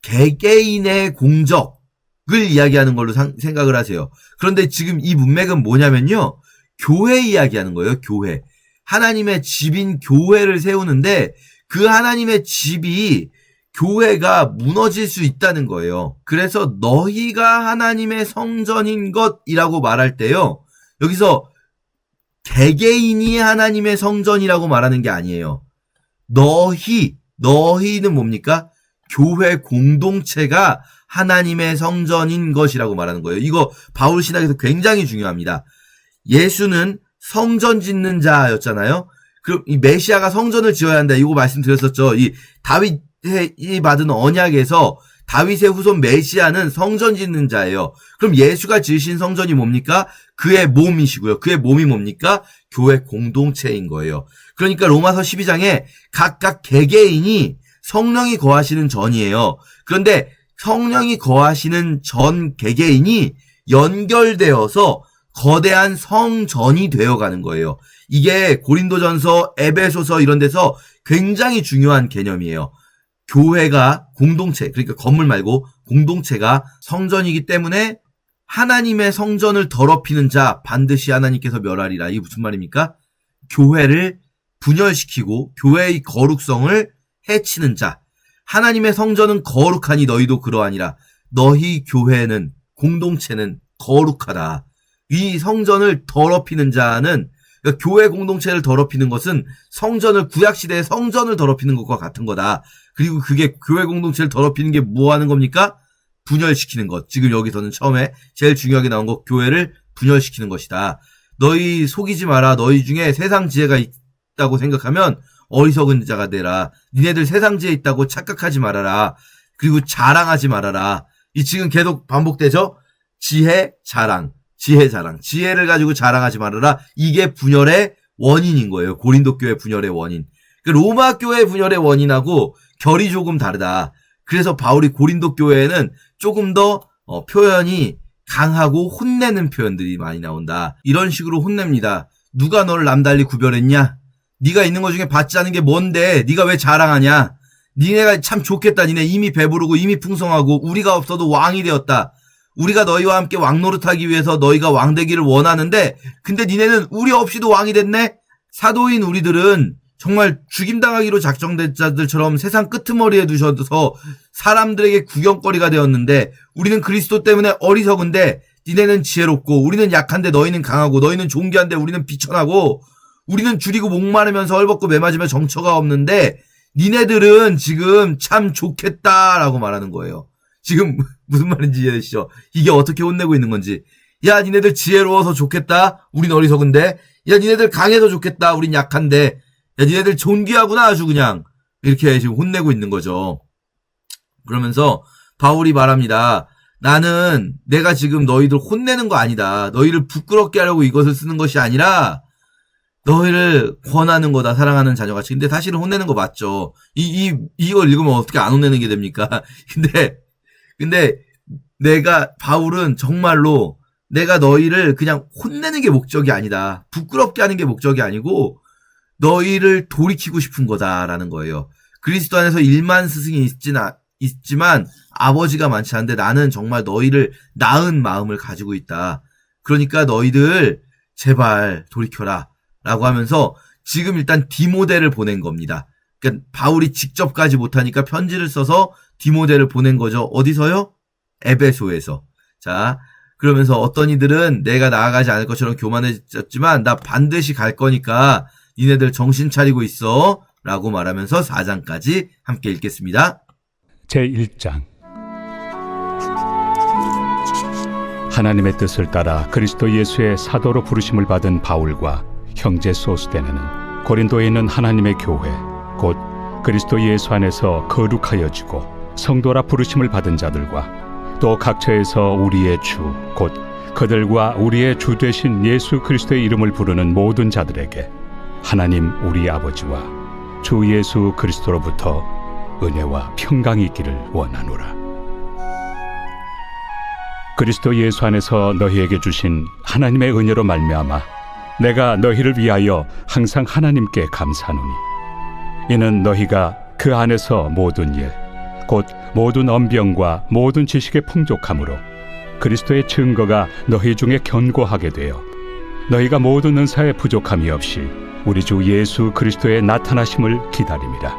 개개인의 공적을 이야기하는 걸로 생각을 하세요. 그런데 지금 이 문맥은 뭐냐면요. 교회 이야기하는 거예요. 교회. 하나님의 집인 교회를 세우는데 그 하나님의 집이 교회가 무너질 수 있다는 거예요. 그래서 너희가 하나님의 성전인 것이라고 말할 때요. 여기서 개개인이 하나님의 성전이라고 말하는 게 아니에요. 너희는 뭡니까? 교회 공동체가 하나님의 성전인 것이라고 말하는 거예요. 이거 바울 신학에서 굉장히 중요합니다. 예수는 성전 짓는 자였잖아요. 그럼 이 메시아가 성전을 지어야 한다. 이거 말씀드렸었죠. 이 다윗이 받은 언약에서 다윗의 후손 메시아는 성전 짓는 자예요. 그럼 예수가 지으신 성전이 뭡니까? 그의 몸이시고요. 그의 몸이 뭡니까? 교회 공동체인 거예요. 그러니까 로마서 12장에 각각 개개인이 성령이 거하시는 전이에요. 그런데 성령이 거하시는 전 개개인이 연결되어서 거대한 성전이 되어가는 거예요. 이게 고린도전서, 에베소서 이런 데서 굉장히 중요한 개념이에요. 교회가 공동체, 그러니까 건물 말고 공동체가 성전이기 때문에 하나님의 성전을 더럽히는 자 반드시 하나님께서 멸하리라. 이게 무슨 말입니까? 교회를 분열시키고 교회의 거룩성을 해치는 자. 하나님의 성전은 거룩하니 너희도 그러하니라. 너희 교회는 공동체는 거룩하다. 이 성전을 더럽히는 자는 그러니까 교회 공동체를 더럽히는 것은 구약시대의 성전을 더럽히는 것과 같은 거다. 그리고 그게 교회 공동체를 더럽히는 게 뭐 하는 겁니까? 분열시키는 것. 지금 여기서는 처음에 제일 중요하게 나온 거 교회를 분열시키는 것이다. 너희 속이지 마라. 너희 중에 세상 지혜가 있다고 생각하면 어리석은 자가 되라. 니네들 세상 지혜 있다고 착각하지 말아라. 그리고 자랑하지 말아라. 이 지금 계속 반복되죠? 지혜, 자랑. 지혜를 가지고 자랑하지 말아라. 이게 분열의 원인인 거예요. 고린도 교회 분열의 원인. 로마 교회 분열의 원인하고 결이 조금 다르다. 그래서 바울이 고린도 교회에는 조금 더 표현이 강하고 혼내는 표현들이 많이 나온다. 이런 식으로 혼냅니다. 누가 너를 남달리 구별했냐? 네가 있는 것 중에 받지 않은 게 뭔데? 네가 왜 자랑하냐? 니네가 참 좋겠다. 니네 이미 배부르고 이미 풍성하고 우리가 없어도 왕이 되었다. 우리가 너희와 함께 왕노릇하기 위해서 너희가 왕 되기를 원하는데 근데 니네는 우리 없이도 왕이 됐네? 사도인 우리들은 정말 죽임당하기로 작정된 자들처럼 세상 끄트머리에 두셔서 사람들에게 구경거리가 되었는데 우리는 그리스도 때문에 어리석은데 니네는 지혜롭고 우리는 약한데 너희는 강하고 너희는 존귀한데 우리는 비천하고 우리는 줄이고 목마르면서 헐벗고 매맞으며 정처가 없는데 니네들은 지금 참 좋겠다라고 말하는 거예요. 지금 무슨 말인지 이해되시죠? 이게 어떻게 혼내고 있는 건지. 야, 니네들 지혜로워서 좋겠다. 우린 어리석은데. 야, 니네들 강해서 좋겠다. 우린 약한데. 야, 니네들 존귀하구나. 아주 그냥. 이렇게 지금 혼내고 있는 거죠. 그러면서 바울이 말합니다. 나는 내가 지금 너희들 혼내는 거 아니다. 너희를 부끄럽게 하려고 이것을 쓰는 것이 아니라 너희를 권하는 거다. 사랑하는 자녀같이. 근데 사실은 혼내는 거 맞죠. 이걸 읽으면 어떻게 안 혼내는 게 됩니까? 근데 바울은 정말로 내가 너희를 그냥 혼내는 게 목적이 아니다. 부끄럽게 하는 게 목적이 아니고 너희를 돌이키고 싶은 거다라는 거예요. 그리스도 안에서 1만 스승이 있지만 아버지가 많지 않은데 나는 정말 너희를 낳은 마음을 가지고 있다. 그러니까 너희들 제발 돌이켜라 라고 하면서 지금 일단 디모데를 보낸 겁니다. 그러니까 바울이 직접 가지 못하니까 편지를 써서 디모데를 보낸 거죠. 어디서요? 에베소에서. 자, 그러면서 어떤 이들은 내가 나아가지 않을 것처럼 교만해졌지만 나 반드시 갈 거니까 니네들 정신 차리고 있어 라고 말하면서 4장까지 함께 읽겠습니다. 제1장. 하나님의 뜻을 따라 그리스도 예수의 사도로 부르심을 받은 바울과 형제 소스데네는 고린도에 있는 하나님의 교회 곧 그리스도 예수 안에서 거룩하여지고 성도라 부르심을 받은 자들과 또 각처에서 우리의 주 곧 그들과 우리의 주 되신 예수 그리스도의 이름을 부르는 모든 자들에게 하나님 우리 아버지와 주 예수 그리스도로부터 은혜와 평강이 있기를 원하노라. 그리스도 예수 안에서 너희에게 주신 하나님의 은혜로 말미암아 내가 너희를 위하여 항상 하나님께 감사하노니 이는 너희가 그 안에서 모든 일 곧 모든 언병과 모든 지식의 풍족함으로 그리스도의 증거가 너희 중에 견고하게 되어 너희가 모든 은사에 부족함이 없이 우리 주 예수 그리스도의 나타나심을 기다림이라.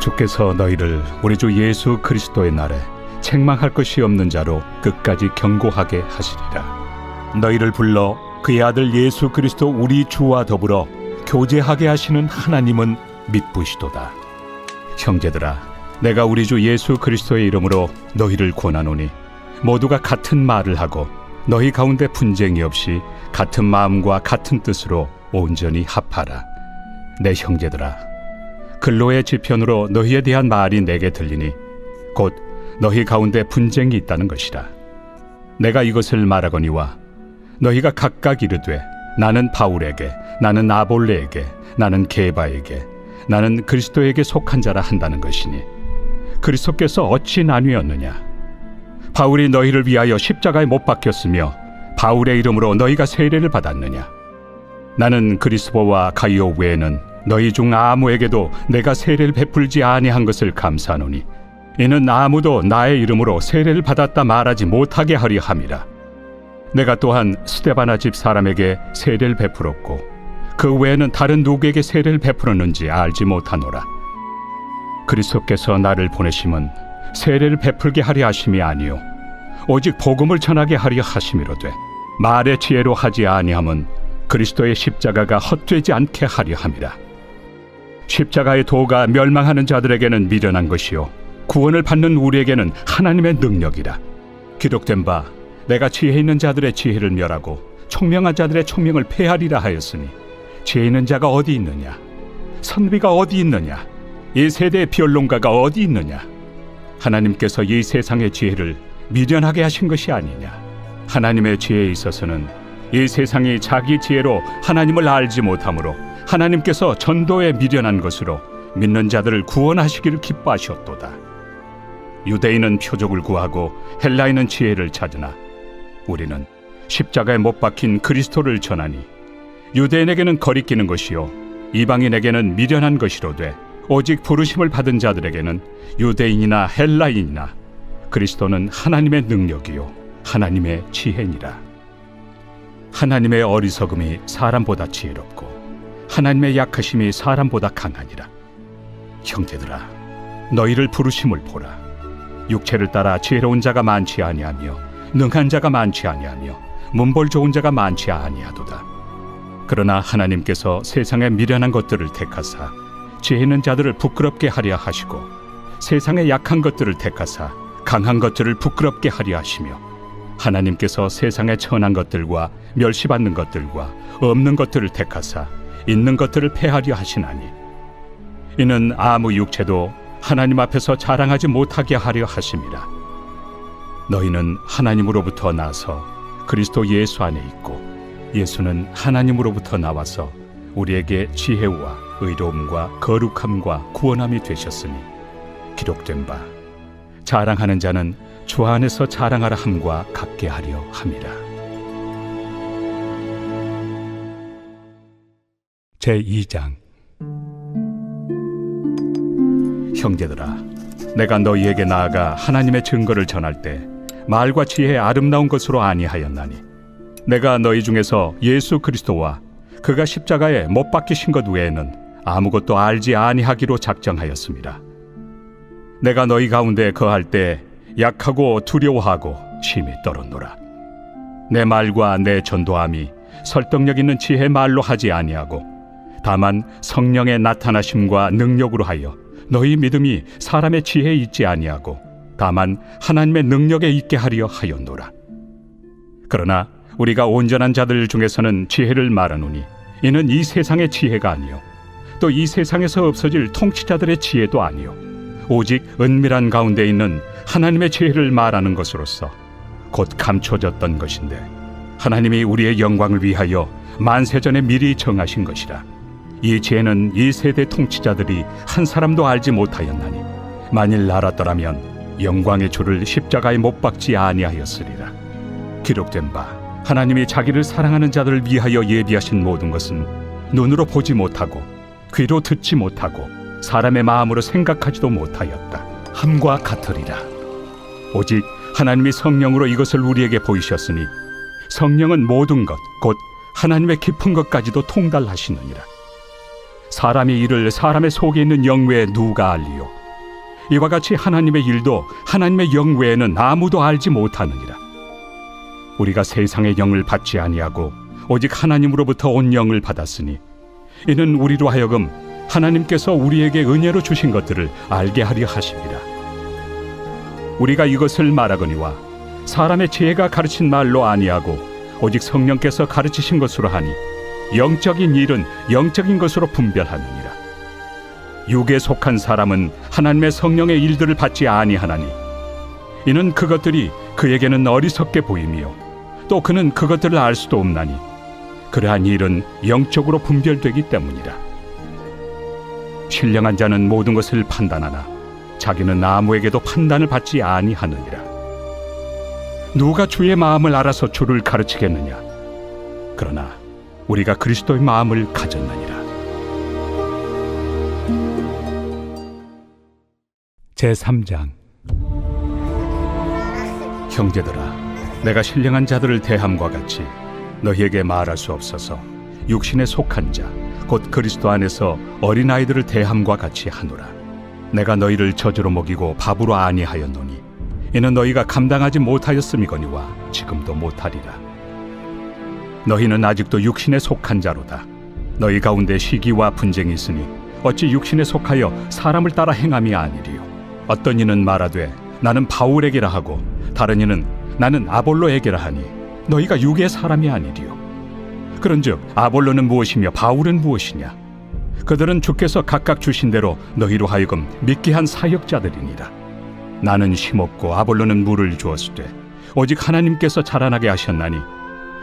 주께서 너희를 우리 주 예수 그리스도의 날에 책망할 것이 없는 자로 끝까지 견고하게 하시리라. 너희를 불러 그의 아들 예수 그리스도 우리 주와 더불어 교제하게 하시는 하나님은 미쁘시도다. 형제들아, 내가 우리 주 예수 그리스도의 이름으로 너희를 권하노니 모두가 같은 말을 하고 너희 가운데 분쟁이 없이 같은 마음과 같은 뜻으로 온전히 합하라. 내 형제들아, 근로의 지편으로 너희에 대한 말이 내게 들리니 곧 너희 가운데 분쟁이 있다는 것이라. 내가 이것을 말하거니와 너희가 각각 이르되 나는 바울에게, 나는 아볼레에게, 나는 게바에게, 나는 그리스도에게 속한 자라 한다는 것이니 그리스도께서 어찌 나뉘었느냐? 바울이 너희를 위하여 십자가에 못 박혔으며 바울의 이름으로 너희가 세례를 받았느냐? 나는 그리스도와 가이오 외에는 너희 중 아무에게도 내가 세례를 베풀지 아니한 것을 감사하노니 이는 아무도 나의 이름으로 세례를 받았다 말하지 못하게 하려 함이라. 내가 또한 스데바나 집 사람에게 세례를 베풀었고 그 외에는 다른 누구에게 세례를 베풀었는지 알지 못하노라. 그리스도께서 나를 보내심은 세례를 베풀게 하려 하심이 아니요 오직 복음을 전하게 하려 하심이로되 말의 지혜로 하지 아니함은 그리스도의 십자가가 헛되지 않게 하려 함이라. 십자가의 도가 멸망하는 자들에게는 미련한 것이요 구원을 받는 우리에게는 하나님의 능력이라. 기록된 바 내가 지혜 있는 자들의 지혜를 멸하고 총명한 자들의 총명을 폐하리라 하였으니 지혜 있는 자가 어디 있느냐? 선비가 어디 있느냐? 이 세대의 변론가가 어디 있느냐? 하나님께서 이 세상의 지혜를 미련하게 하신 것이 아니냐? 하나님의 지혜에 있어서는 이 세상이 자기 지혜로 하나님을 알지 못하므로 하나님께서 전도에 미련한 것으로 믿는 자들을 구원하시기를 기뻐하셨도다. 유대인은 표적을 구하고 헬라인은 지혜를 찾으나 우리는 십자가에 못 박힌 그리스도를 전하니 유대인에게는 거리끼는 것이요 이방인에게는 미련한 것이로되 오직 부르심을 받은 자들에게는 유대인이나 헬라인이나 그리스도는 하나님의 능력이요 하나님의 지혜니라. 하나님의 어리석음이 사람보다 지혜롭고 하나님의 약하심이 사람보다 강하니라. 형제들아, 너희를 부르심을 보라. 육체를 따라 지혜로운 자가 많지 아니하며 능한 자가 많지 아니하며 문벌 좋은 자가 많지 아니하도다. 그러나 하나님께서 세상의 미련한 것들을 택하사 지혜 있는 자들을 부끄럽게 하려 하시고 세상의 약한 것들을 택하사 강한 것들을 부끄럽게 하려 하시며 하나님께서 세상의 천한 것들과 멸시받는 것들과 없는 것들을 택하사 있는 것들을 폐하려 하시나니 이는 아무 육체도 하나님 앞에서 자랑하지 못하게 하려 하심이라. 너희는 하나님으로부터 나서 그리스도 예수 안에 있고 예수는 하나님으로부터 나와서 우리에게 지혜와 의로움과 거룩함과 구원함이 되셨으니 기록된 바 자랑하는 자는 주 안에서 자랑하라 함과 같게 하려 함이라. 제2장. 형제들아, 내가 너희에게 나아가 하나님의 증거를 전할 때 말과 지혜의 아름다운 것으로 아니하였나니, 내가 너희 중에서 예수 그리스도와 그가 십자가에 못 박히신 것 외에는 아무것도 알지 아니하기로 작정하였습니다. 내가 너희 가운데 거할 때 약하고 두려워하고 심히 떨었노라. 내 말과 내 전도함이 설득력 있는 지혜 말로 하지 아니하고 다만 성령의 나타나심과 능력으로 하여 너희 믿음이 사람의 지혜에 있지 아니하고 다만 하나님의 능력에 있게 하려 하였노라. 그러나 우리가 온전한 자들 중에서는 지혜를 말하노니 이는 이 세상의 지혜가 아니요 또 이 세상에서 없어질 통치자들의 지혜도 아니요 오직 은밀한 가운데 있는 하나님의 지혜를 말하는 것으로서 곧 감춰졌던 것인데 하나님이 우리의 영광을 위하여 만세전에 미리 정하신 것이라. 이 지혜는 이 세대 통치자들이 한 사람도 알지 못하였나니 만일 알았더라면 영광의 주를 십자가에 못 박지 아니하였으리라. 기록된 바 하나님이 자기를 사랑하는 자들을 위하여 예비하신 모든 것은 눈으로 보지 못하고 귀로 듣지 못하고 사람의 마음으로 생각하지도 못하였다 함과 같으리라. 오직 하나님이 성령으로 이것을 우리에게 보이셨으니 성령은 모든 것 곧 하나님의 깊은 것까지도 통달하시느니라. 사람의 일을 사람의 속에 있는 영 외에 누가 알리요? 이와 같이 하나님의 일도 하나님의 영 외에는 아무도 알지 못하느니라. 우리가 세상의 영을 받지 아니하고 오직 하나님으로부터 온 영을 받았으니 이는 우리로 하여금 하나님께서 우리에게 은혜로 주신 것들을 알게 하려 하심이라. 우리가 이것을 말하거니와 사람의 지혜가 가르친 말로 아니하고 오직 성령께서 가르치신 것으로 하니 영적인 일은 영적인 것으로 분별하느니라. 육에 속한 사람은 하나님의 성령의 일들을 받지 아니하나니 이는 그것들이 그에게는 어리석게 보이며 또 그는 그것들을 알 수도 없나니 그러한 일은 영적으로 분별되기 때문이라. 신령한 자는 모든 것을 판단하나 자기는 아무에게도 판단을 받지 아니하느니라. 누가 주의 마음을 알아서 주를 가르치겠느냐? 그러나 우리가 그리스도의 마음을 가졌느니라. 제3장. 형제들아, 내가 신령한 자들을 대함과 같이 너희에게 말할 수 없어서 육신에 속한 자 곧 그리스도 안에서 어린아이들을 대함과 같이 하노라. 내가 너희를 저주로 먹이고 밥으로 아니하였노니 이는 너희가 감당하지 못하였음이거니와 지금도 못하리라. 너희는 아직도 육신에 속한 자로다. 너희 가운데 시기와 분쟁이 있으니 어찌 육신에 속하여 사람을 따라 행함이 아니리요. 어떤 이는 말하되 나는 바울에게라 하고 다른 이는 나는 아볼로에게라 하니 너희가 육의 사람이 아니리요. 그런즉 아볼로는 무엇이며 바울은 무엇이냐? 그들은 주께서 각각 주신 대로 너희로 하여금 믿게 한 사역자들이니라. 나는 심었고 아볼로는 물을 주었으되 오직 하나님께서 자라나게 하셨나니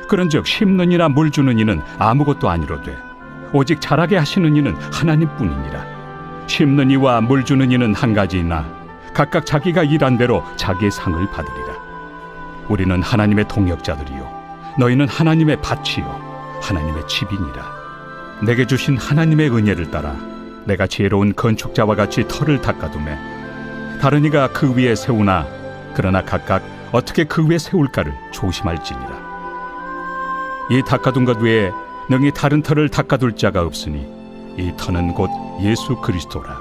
그런즉 심는 이나 물 주는 이는 아무것도 아니로되 오직 자라게 하시는 이는 하나님뿐이니라. 심는 이와 물 주는 이는 한 가지이나 각각 자기가 일한 대로 자기의 상을 받으리라. 우리는 하나님의 동역자들이요 너희는 하나님의 밭이요 하나님의 집이니라. 내게 주신 하나님의 은혜를 따라 내가 지혜로운 건축자와 같이 터를 닦아두매 다른 이가 그 위에 세우나 그러나 각각 어떻게 그 위에 세울까를 조심할지니라. 이 닦아둔 것 외에 능히 다른 터를 닦아둘 자가 없으니 이 터는 곧 예수 그리스도라.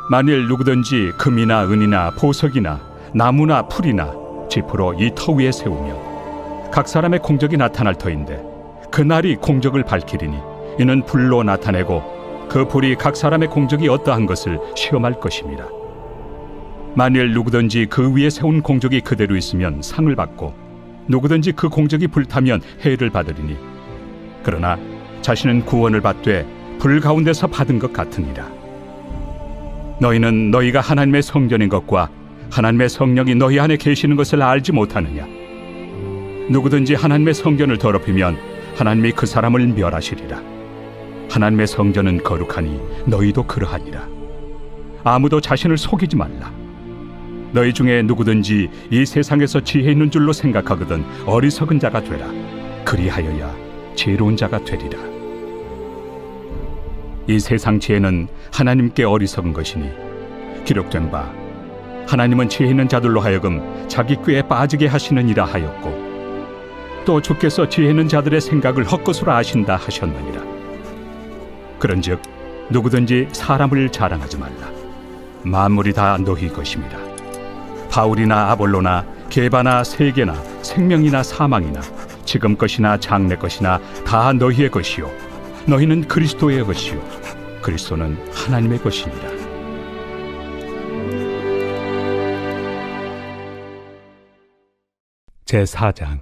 만일 누구든지 금이나 은이나 보석이나 나무나 풀이나 지프로 이 터 위에 세우면 각 사람의 공적이 나타날 터인데 그날이 공적을 밝히리니 이는 불로 나타내고 그 불이 각 사람의 공적이 어떠한 것을 시험할 것입니다. 만일 누구든지 그 위에 세운 공적이 그대로 있으면 상을 받고 누구든지 그 공적이 불타면 해를 받으리니 그러나 자신은 구원을 받되 불 가운데서 받은 것 같으니라. 너희는 너희가 하나님의 성전인 것과 하나님의 성령이 너희 안에 계시는 것을 알지 못하느냐? 누구든지 하나님의 성전을 더럽히면 하나님이 그 사람을 멸하시리라. 하나님의 성전은 거룩하니 너희도 그러하니라. 아무도 자신을 속이지 말라. 너희 중에 누구든지 이 세상에서 지혜 있는 줄로 생각하거든 어리석은 자가 되라. 그리하여야 지혜로운 자가 되리라. 이 세상 지혜는 하나님께 어리석은 것이니 기록된 바 하나님은 지혜 있는 자들로 하여금 자기 꾀에 빠지게 하시느니라 하였고, 또 주께서 지혜 있는 자들의 생각을 헛것으로 아신다 하셨느니라. 그런즉 누구든지 사람을 자랑하지 말라. 만물이 다 너희 것입니다. 바울이나 아볼로나 게바나 세계나 생명이나 사망이나 지금 것이나 장래 것이나 다 너희의 것이요 너희는 그리스도의 것이요 그리스도는 하나님의 것이니라. 제4장.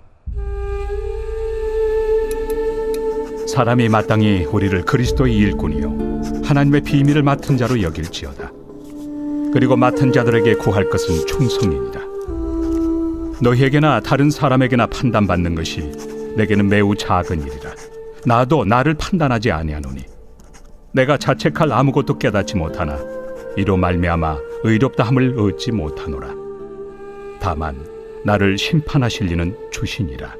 사람이 마땅히 우리를 그리스도의 일꾼이요 하나님의 비밀을 맡은 자로 여길지어다. 그리고 맡은 자들에게 구할 것은 충성이니라. 너희에게나 다른 사람에게나 판단받는 것이 내게는 매우 작은 일이라. 나도 나를 판단하지 아니하노니 내가 자책할 아무것도 깨닫지 못하나 이로 말미암아 의롭다함을 얻지 못하노라. 다만 나를 심판하실 이는 주시니라.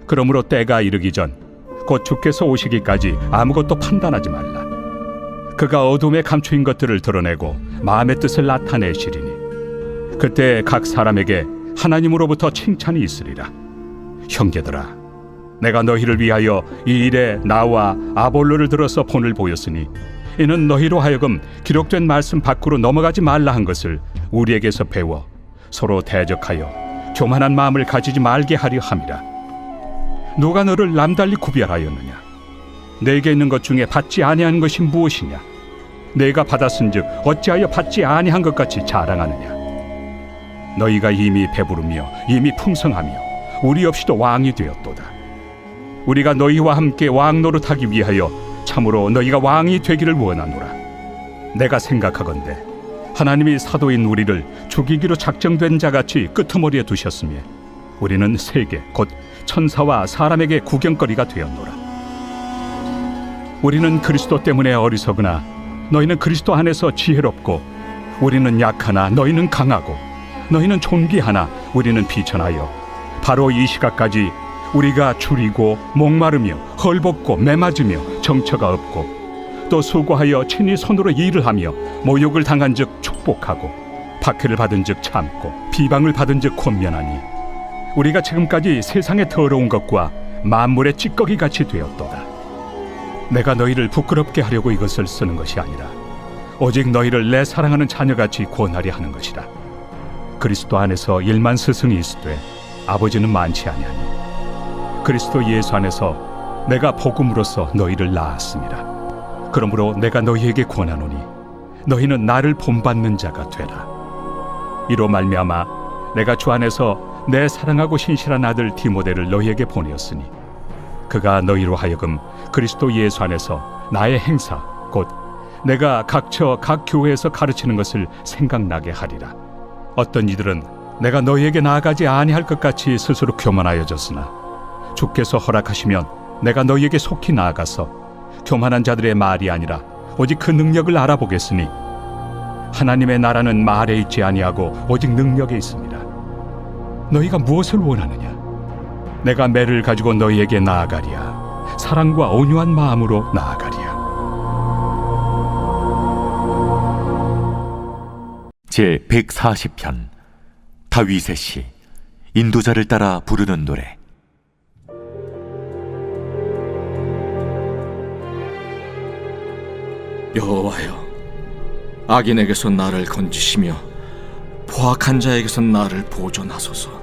그러므로 때가 이르기 전 곧 주께서 오시기까지 아무것도 판단하지 말라. 그가 어둠에 감추인 것들을 드러내고 마음의 뜻을 나타내시리니 그때 각 사람에게 하나님으로부터 칭찬이 있으리라. 형제들아, 내가 너희를 위하여 이 일에 나와 아볼로를 들어서 본을 보였으니 이는 너희로 하여금 기록된 말씀 밖으로 넘어가지 말라 한 것을 우리에게서 배워 서로 대적하여 교만한 마음을 가지지 말게 하려 함이라. 누가 너를 남달리 구별하였느냐? 내게 있는 것 중에 받지 아니한 것이 무엇이냐? 내가 받았은즉 어찌하여 받지 아니한 것 같이 자랑하느냐? 너희가 이미 배부르며 이미 풍성하며 우리 없이도 왕이 되었도다. 우리가 너희와 함께 왕 노릇하기 위하여 참으로 너희가 왕이 되기를 원하노라. 내가 생각하건대 하나님이 사도인 우리를 죽이기로 작정된 자같이 끄트머리에 두셨으며 우리는 세계 곧 천사와 사람에게 구경거리가 되었노라. 우리는 그리스도 때문에 어리석으나 너희는 그리스도 안에서 지혜롭고, 우리는 약하나 너희는 강하고, 너희는 존귀하나 우리는 비천하여 바로 이 시각까지 우리가 줄이고 목마르며 헐벗고 매맞으며 정처가 없고, 또 수고하여 친히 손으로 일을 하며 모욕을 당한 즉 축복하고 박해를 받은 즉 참고 비방을 받은 즉 권면하니 우리가 지금까지 세상의 더러운 것과 만물의 찌꺼기 같이 되었도다. 내가 너희를 부끄럽게 하려고 이것을 쓰는 것이 아니라 오직 너희를 내 사랑하는 자녀같이 권하려 하는 것이라. 그리스도 안에서 일만 스승이 있으되 아버지는 많지 아니하니 그리스도 예수 안에서 내가 복음으로써 너희를 낳았습니다. 그러므로 내가 너희에게 권하노니 너희는 나를 본받는 자가 되라. 이로 말미암아 내가 주 안에서 내 사랑하고 신실한 아들 디모데를 너희에게 보내었으니 그가 너희로 하여금 그리스도 예수 안에서 나의 행사 곧 내가 각처 각 교회에서 가르치는 것을 생각나게 하리라. 어떤 이들은 내가 너희에게 나아가지 아니할 것 같이 스스로 교만하여졌으나 주께서 허락하시면 내가 너희에게 속히 나아가서 교만한 자들의 말이 아니라 오직 그 능력을 알아보겠으니 하나님의 나라는 말에 있지 아니하고 오직 능력에 있습니다. 너희가 무엇을 원하느냐? 내가 매를 가지고 너희에게 나아가리야. 사랑과 온유한 마음으로 나아가리야. 제 140편 다윗의 시. 인도자를 따라 부르는 노래. 여호와여, 악인에게서 나를 건지시며 포악한 자에게서 나를 보존하소서.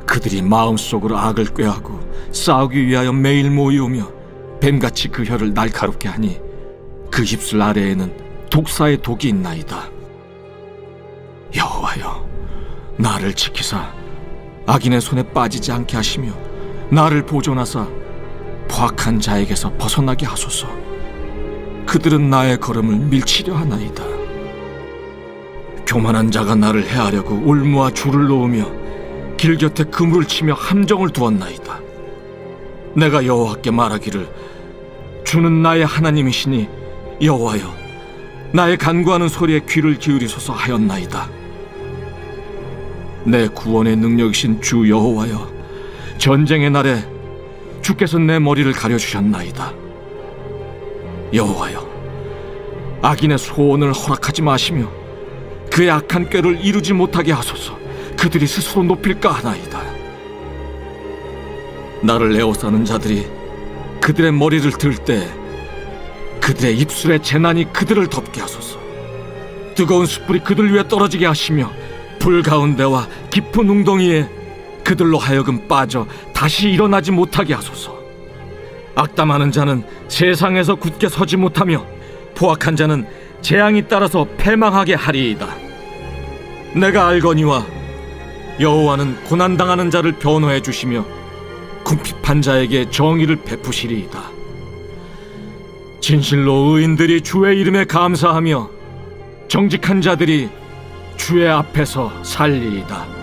그들이 마음속으로 악을 꾀하고 싸우기 위하여 매일 모이오며 뱀같이 그 혀를 날카롭게 하니 그 입술 아래에는 독사의 독이 있나이다. 여호와여, 나를 지키사 악인의 손에 빠지지 않게 하시며 나를 보존하사 포악한 자에게서 벗어나게 하소서. 그들은 나의 걸음을 밀치려 하나이다. 교만한 자가 나를 해하려고 올무와 줄을 놓으며 길 곁에 그물을 치며 함정을 두었나이다. 내가 여호와께 말하기를 주는 나의 하나님이시니 여호와여, 나의 간구하는 소리에 귀를 기울이소서 하였나이다. 내 구원의 능력이신 주 여호와여, 전쟁의 날에 주께서 내 머리를 가려주셨나이다. 여호와여, 악인의 소원을 허락하지 마시며 그의 악한 꾀를 이루지 못하게 하소서. 그들이 스스로 높일까 하나이다. 나를 에워싸는 자들이 그들의 머리를 들 때 그들의 입술의 재난이 그들을 덮게 하소서. 뜨거운 숯불이 그들 위에 떨어지게 하시며 불 가운데와 깊은 웅덩이에 그들로 하여금 빠져 다시 일어나지 못하게 하소서. 악담하는 자는 세상에서 굳게 서지 못하며 포악한 자는 재앙이 따라서 패망하게 하리이다. 내가 알거니와 여호와는 고난당하는 자를 변호해 주시며 궁핍한 자에게 정의를 베푸시리이다. 진실로 의인들이 주의 이름에 감사하며 정직한 자들이 주의 앞에서 살리이다.